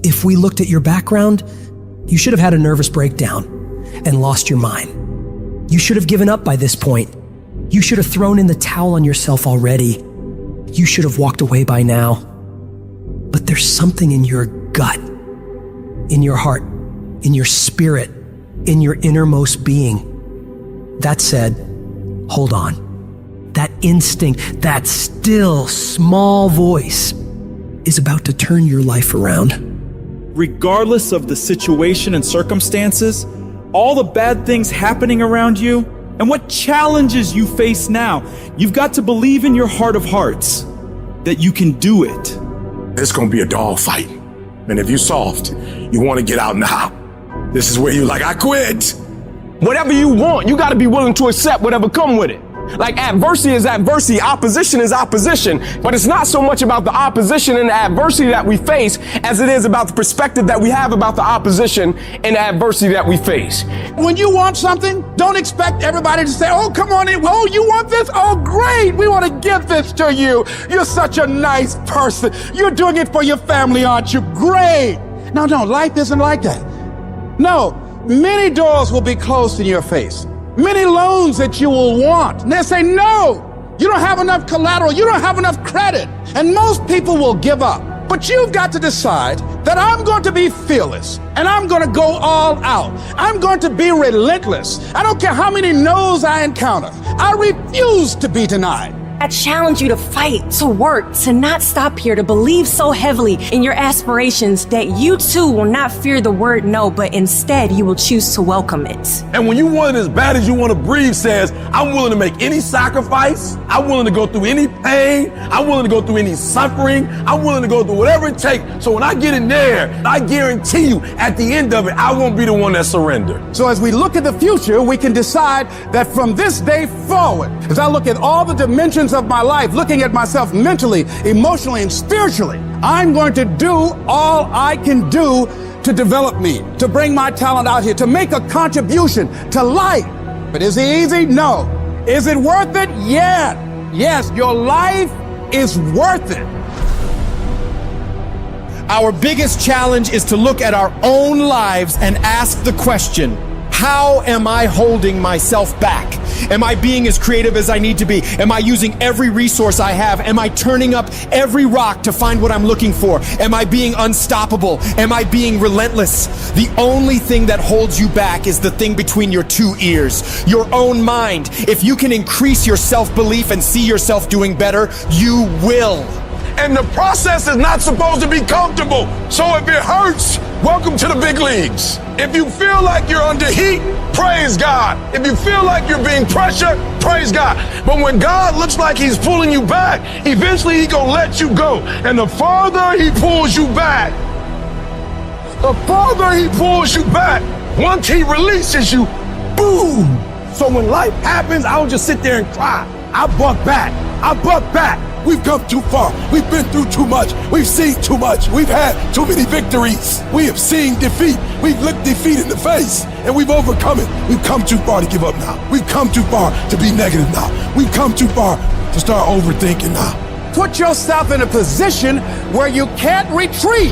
If we looked at your background, you should have had a nervous breakdown and lost your mind. You should have given up by this point. You should have thrown in the towel on yourself already. You should have walked away by now. But there's something in your gut, in your heart, in your spirit, in your innermost being that said, hold on. That instinct, that still small voice is about to turn your life around. Regardless of the situation and circumstances, all the bad things happening around you, and what challenges you face now, you've got to believe in your heart of hearts that you can do it. It's gonna be a dog fight. And if you're soft, you wanna get out now. This is where you're like, I quit. Whatever you want, you gotta be willing to accept whatever come with it. Like adversity is adversity, opposition is opposition, but it's not so much about the opposition and the adversity that we face as it is about the perspective that we have about the opposition and the adversity that we face. When you want something, don't expect everybody to say, oh, come on in. Oh, you want this? Oh, great. We want to give this to you. You're such a nice person. You're doing it for your family, aren't you? Great. No, life isn't like that. No, many doors will be closed in your face. Many loans that you will want. And they'll say, no, you don't have enough collateral. You don't have enough credit. And most people will give up. But you've got to decide that I'm going to be fearless and I'm going to go all out. I'm going to be relentless. I don't care how many no's I encounter. I refuse to be denied. I challenge you to fight, to work, to not stop here, to believe so heavily in your aspirations that you too will not fear the word no, but instead you will choose to welcome it. And when you want it as bad as you want to breathe says, I'm willing to make any sacrifice. I'm willing to go through any pain. I'm willing to go through any suffering. I'm willing to go through whatever it takes. So when I get in there, I guarantee you at the end of it, I won't be the one that surrendered. So as we look at the future, we can decide that from this day forward, as I look at all the dimensions of my life, looking at myself mentally, emotionally, and spiritually, I'm going to do all I can do to develop me, to bring my talent out here, to make a contribution to life. But is it easy? No. Is it worth it? Yeah. Yes, your life is worth it. Our biggest challenge is to look at our own lives and ask the question, how am I holding myself back? Am I being as creative as I need to be? Am I using every resource I have? Am I turning up every rock to find what I'm looking for? Am I being unstoppable? Am I being relentless? The only thing that holds you back is the thing between your two ears, your own mind. If you can increase your self-belief and see yourself doing better, you will. And the process is not supposed to be comfortable. So if it hurts, welcome to the big leagues. If you feel like you're under heat, praise God. If you feel like you're being pressured, praise God. But when God looks like he's pulling you back, eventually he's gonna let you go. And the farther he pulls you back, once he releases you, boom. So when life happens, I don't just sit there and cry. I buck back. We've come too far. We've been through too much. We've seen too much. We've had too many victories. We have seen defeat. We've looked defeat in the face and we've overcome it. We've come too far to give up now. We've come too far to be negative now. We've come too far to start overthinking now. Put yourself in a position where you can't retreat,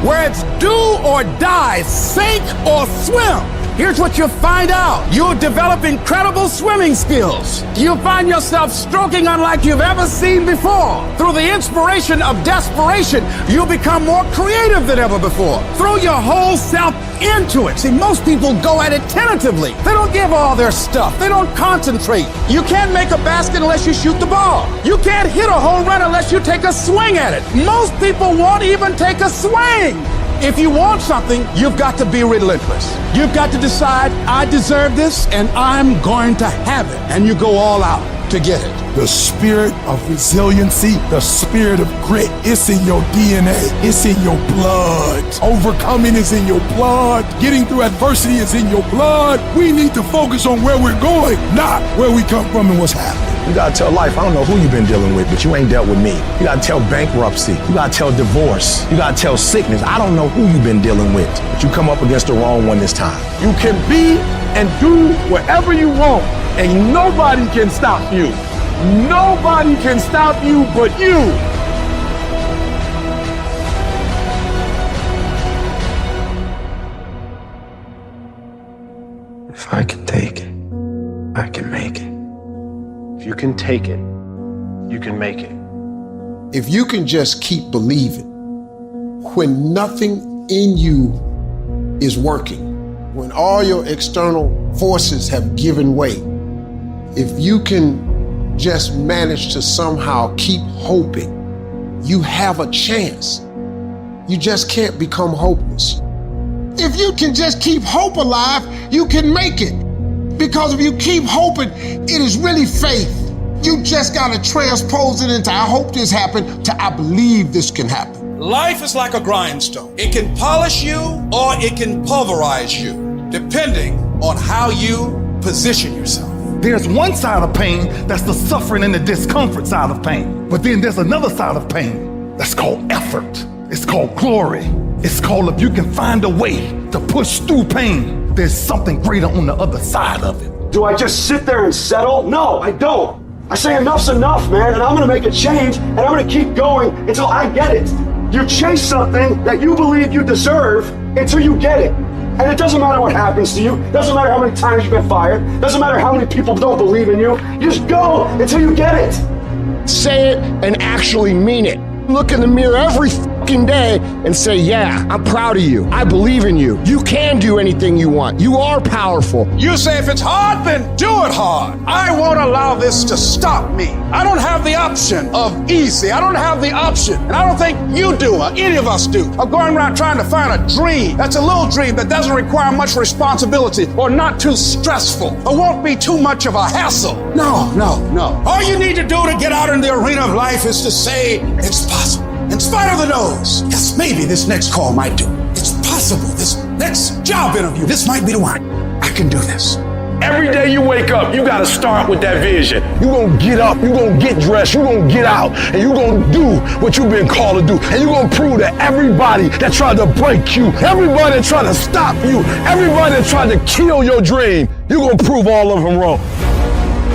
where it's do or die, sink or swim. Here's what you'll find out. You'll develop incredible swimming skills. You'll find yourself stroking unlike you've ever seen before. Through the inspiration of desperation, you'll become more creative than ever before. Throw your whole self into it. See, most people go at it tentatively. They don't give all their stuff. They don't concentrate. You can't make a basket unless you shoot the ball. You can't hit a home run unless you take a swing at it. Most people won't even take a swing. If you want something, you've got to be relentless. You've got to decide, I deserve this and I'm going to have it. And you go all out to get it. The spirit of resiliency, the spirit of grit, it's in your DNA. It's in your blood. Overcoming is in your blood. Getting through adversity is in your blood. We need to focus on where we're going, not where we come from and what's happening. You gotta tell life, I don't know who you've been dealing with, but you ain't dealt with me. You gotta tell bankruptcy. You gotta tell divorce. You gotta tell sickness. I don't know who you've been dealing with, but you come up against the wrong one this time. You can be and do whatever you want, and nobody can stop you. Nobody can stop you but you. I can take it. I can make it. If you can take it, you can make it. If you can just keep believing when nothing in you is working, when all your external forces have given way, if you can just manage to somehow keep hoping, you have a chance. You just can't become hopeless. If you can just keep hope alive, you can make it. Because if you keep hoping, it is really faith. You just gotta transpose it into I hope this happened to I believe this can happen. Life is like a grindstone. It can polish you or it can pulverize you, depending on how you position yourself. There's one side of pain that's the suffering and the discomfort side of pain. But then there's another side of pain that's called effort. It's called glory. It's called if you can find a way to push through pain, there's something greater on the other side of it. Do I just sit there and settle? No, I don't. I say enough's enough, man, and I'm gonna make a change, and I'm gonna keep going until I get it. You chase something that you believe you deserve until you get it. And it doesn't matter what happens to you. Doesn't matter how many times you've been fired. Doesn't matter how many people don't believe in you. You just go until you get it. Say it and actually mean it. Look in the mirror every fucking day and say, yeah, I'm proud of you. I believe in you. You can do anything you want. You are powerful. You say if it's hard, then do it hard. I won't allow this to stop me. I don't have the option of easy. I don't have the option, and I don't think you do, or any of us do, of going around trying to find a dream that's a little dream that doesn't require much responsibility or not too stressful or won't be too much of a hassle. No. All you need to do to get out in the arena of life is to say it's possible. In spite of the no's, yes, maybe this next call might do. It's possible. This next job interview, this might be the one. I can do this. Every day you wake up, you gotta start with that vision. You gonna get up, you gonna get dressed, you gonna get out, and you gonna do what you've been called to do. And you gonna prove to everybody that tried to break you, everybody that tried to stop you, everybody that tried to kill your dream, you gonna prove all of them wrong.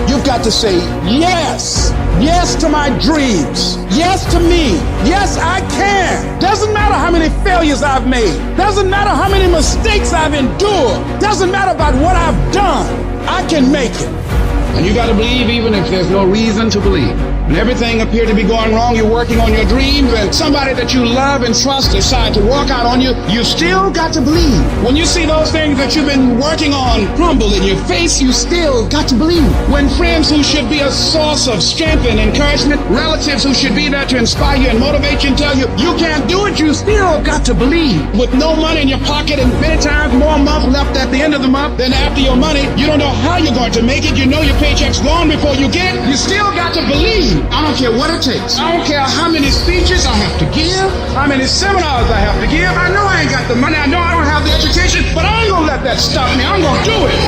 You've got to say yes. Yes to my dreams. Yes to me. Yes, I can. Doesn't matter how many failures I've made. Doesn't matter how many mistakes I've endured. Doesn't matter about what I've done. I can make it. And you got to believe even if there's no reason to believe. When everything appears to be going wrong, you're working on your dreams, and somebody that you love and trust decide to walk out on you, you still got to believe. When you see those things that you've been working on crumble in your face, you still got to believe. When friends who should be a source of strength and encouragement, relatives who should be there to inspire you and motivate you and tell you you can't do it, you still got to believe. With no money in your pocket and many times more month left at the end of the month than after your money, you don't know how you're going to make it. You know your paycheck's gone before you get it. You still got to believe. I don't care what it takes. I don't care how many speeches I have to give, how many seminars I have to give. I know I ain't got the money. I know I don't have the education, but I ain't gonna let that stop me. I'm gonna do it.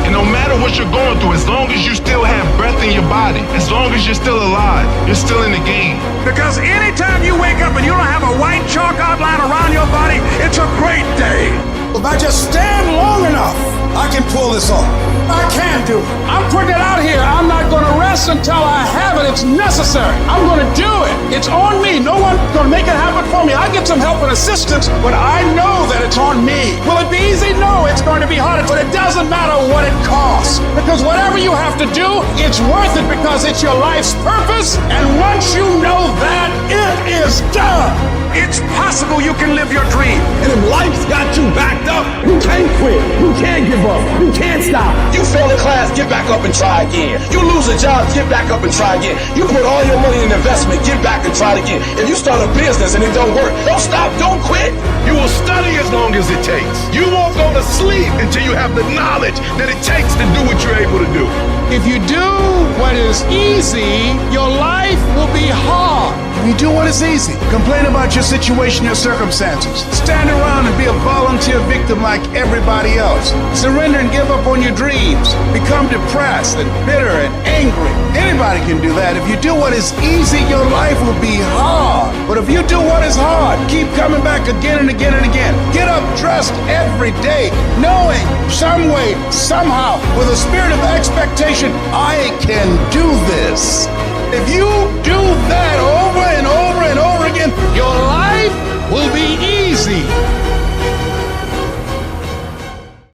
And no matter what you're going through, as long as you still have breath in your body, as long as you're still alive, you're still in the game. Because anytime you wake up and you don't have a white chalk outline around your body, it's a great day. If I just stand long enough, I can pull this off. I can do it. I'm putting it out here. I'm not going to rest until I have it. It's necessary. I'm going to do it. It's on me. No one's going to make it happen for me. I get some help and assistance, but I know that it's on me. Will it be easy? No, it's going to be hard, but it doesn't matter what it costs. Because whatever you have to do, it's worth it because it's your life's purpose. And once you know that, it is done. It's possible you can live your dream. And if life's got you backed up, you can't quit. You can't give up. You can't stop. You fail in class, get back up and try again. You lose a job, get back up and try again. You put all your money in investment, get back and try it again. If you start a business and it don't work, don't stop, don't quit. You will study as long as it takes. You won't go to sleep until you have the knowledge that it takes to do what you're able to do. If you do what is easy, your life will be hard. If you do what is easy, complain about your situation, your circumstances. Stand around and be a volunteer victim like everybody else. Surrender and give up on your dreams. Become depressed and bitter and angry. Anybody can do that. If you do what is easy, your life will be hard. But if you do what is hard, keep coming back again and again and again. Get up dressed every day, knowing some way, somehow, with a spirit of expectation, I can do this. If you do that over and over and over again, your life will be easy.